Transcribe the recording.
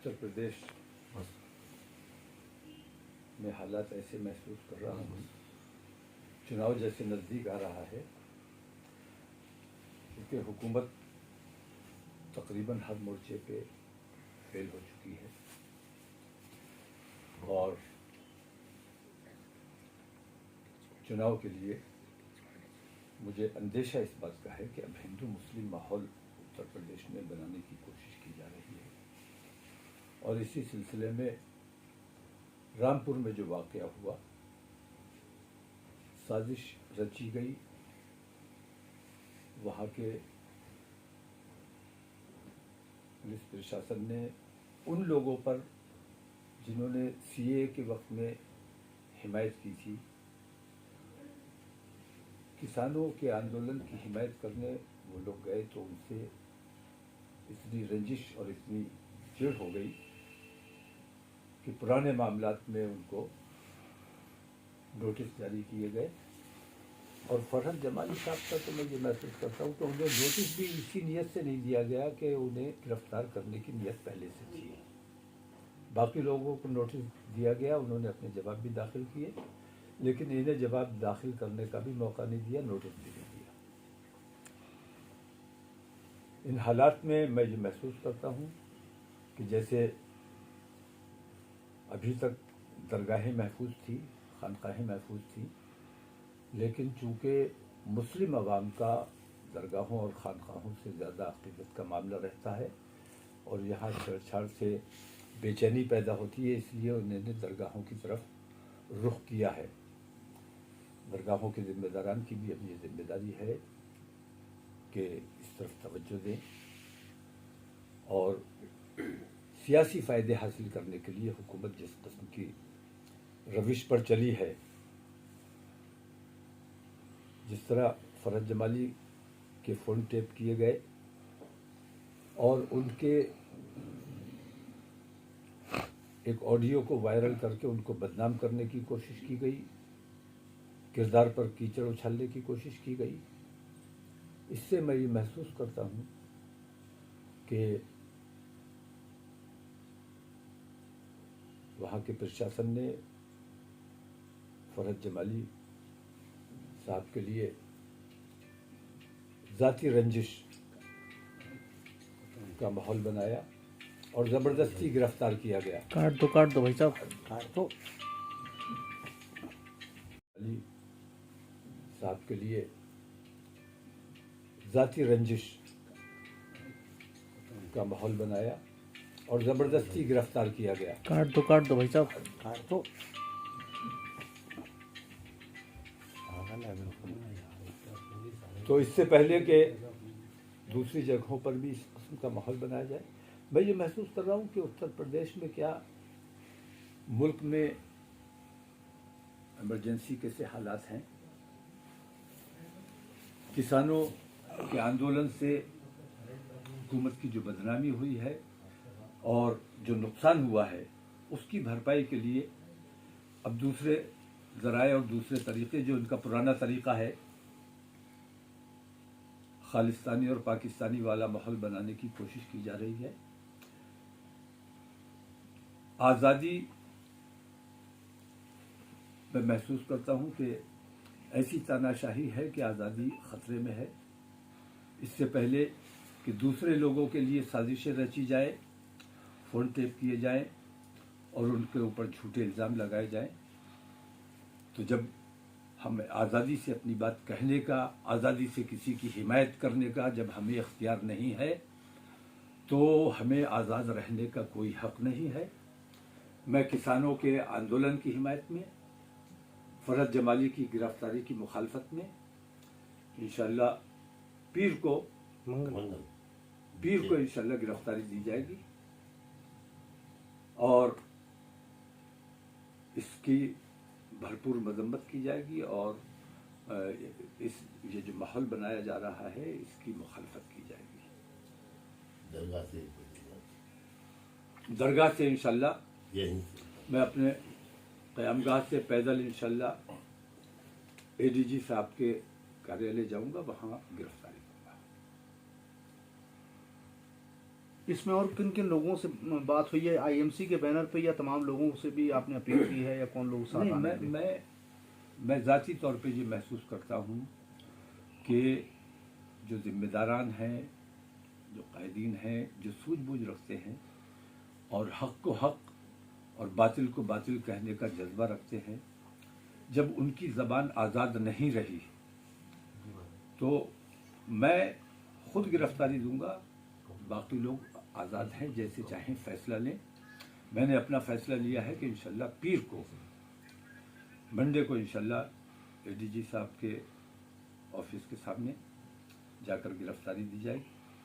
उत्तर प्रदेश में हालात ऐसे महसूस कर रहा हूँ, चुनाव जैसे नज़दीक आ रहा है, क्योंकि हुकूमत तकरीबन हर मोर्चे पे फेल हो चुकी है और चुनाव के लिए मुझे अंदेशा इस बात का है कि अब हिंदू मुस्लिम माहौल उत्तर प्रदेश में बनाने की कोशिश की जा रही है। और इसी सिलसिले में रामपुर में जो वाक़या हुआ, साजिश रची गई, वहाँ के पुलिस प्रशासन ने उन लोगों पर जिन्होंने सीए के वक्त में हिमायत की थी, किसानों के आंदोलन की हिमायत करने वो लोग गए तो उनसे इतनी रंजिश और इतनी चिढ़ हो गई कि पुराने मामलात में उनको नोटिस जारी किए गए। और फरहत जमाली साहब का तो मैं ये महसूस करता हूँ कि उन्हें नोटिस भी इसी नीयत से नहीं दिया गया कि उन्हें गिरफ्तार करने की नीयत पहले से थी। बाकी लोगों को नोटिस दिया गया, उन्होंने अपने जवाब भी दाखिल किए, लेकिन इन्हें जवाब दाखिल करने का भी मौका नहीं दिया, नोटिस भी नहीं दिया। इन हालात में मैं ये महसूस करता हूँ कि जैसे अभी तक दरगाहें महफूज थी, खानकाहें महफूज थी, लेकिन चूँकि मुस्लिम अवाम का दरगाहों और खानकाहों से ज़्यादा अक़ीदत का मामला रहता है और यहाँ छेड़छाड़ से बेचैनी पैदा होती है, इसलिए उन्होंने दरगाहों की तरफ रुख किया है। दरगाहों के ज़िम्मेदारान की भी अब ये ज़िम्मेदारी है कि इस तरफ तवज्जो दें और सियासी फ़ायदे हासिल करने के लिए हुकूमत जिस किस्म की रविश पर चली है, जिस तरह फरहत जमाली के फ़ोन टेप किए गए और उनके एक ऑडियो को वायरल करके उनको बदनाम करने की कोशिश की गई, किरदार पर कीचड़ उछालने की कोशिश की गई, इससे मैं ये महसूस करता हूँ कि वहाँ के प्रशासन ने फरहत जमाली साहब के लिए ज़ाती रंजिश का माहौल बनाया और ज़बरदस्ती गिरफ्तार किया गया। काट दो भाई साहब, काट दो। अली साहब के लिए ज़ाती रंजिश का माहौल बनाया और ज़बरदस्ती गिरफ्तार किया गया। काट दो भाई साहब, काट दो। तो इससे पहले के दूसरी जगहों पर भी इस किस्म का माहौल बनाया जाए। मैं ये महसूस कर रहा हूँ कि उत्तर प्रदेश में क्या मुल्क में इमरजेंसी के से हालात हैं, किसानों के आंदोलन से हुकूमत की जो बदनामी हुई है और जो नुकसान हुआ है, उसकी भरपाई के लिए अब दूसरे ज़राए और दूसरे तरीक़े, जो इनका पुराना तरीक़ा है, खालिस्तानी और पाकिस्तानी वाला माहौल बनाने की कोशिश की जा रही है। आज़ादी मैं महसूस करता हूँ कि ऐसी तानाशाही है कि आज़ादी ख़तरे में है। इससे पहले कि दूसरे लोगों के लिए साजिशें रची जाए, फ़ोन टेप किए जाएं और उनके ऊपर झूठे इल्ज़ाम लगाए जाएं, तो जब हमें आज़ादी से अपनी बात कहने का, आज़ादी से किसी की हिमायत करने का जब हमें इख्तियार नहीं है, तो हमें आज़ाद रहने का कोई हक़ नहीं है। मैं किसानों के आंदोलन की हिमायत में, फरहत जमाली की गिरफ्तारी की मुखालफत में इंशाअल्लाह पीर को इंशाअल्लाह गिरफ्तारी दी जाएगी और इसकी भरपूर मजम्मत की जाएगी और ये जो माहौल बनाया जा रहा है, इसकी मुखालफत की जाएगी। दरगाह से इंशाअल्लाह मैं अपने क़यामगाह से पैदल इंशाअल्लाह एडीजी साहब के कार्यालय जाऊंगा, वहाँ गिरफ्तारी करूँगा। اس میں اور کن کن لوگوں سے بات ہوئی ہے؟ IMC کے بینر پہ یا تمام لوگوں سے بھی آپ نے اپیل کی ہے، یا کون لوگ ساتھ نہیں، آنے والے؟ میں ذاتی طور پہ یہ محسوس کرتا ہوں کہ جو ذمہ داران ہیں، جو قائدین ہیں، جو سوجھ بوجھ رکھتے ہیں اور حق کو حق اور باطل کو باطل کہنے کا جذبہ رکھتے ہیں، جب ان کی زبان آزاد نہیں رہی تو میں خود گرفتاری دوں گا، باقی لوگ آزاد ہیں، جیسے چاہیں فیصلہ لیں۔ میں نے اپنا فیصلہ لیا ہے کہ انشاءاللہ پیر کو، منڈے کو انشاءاللہ ADG صاحب کے آفس کے سامنے جا کر گرفتاری دی جائے گی۔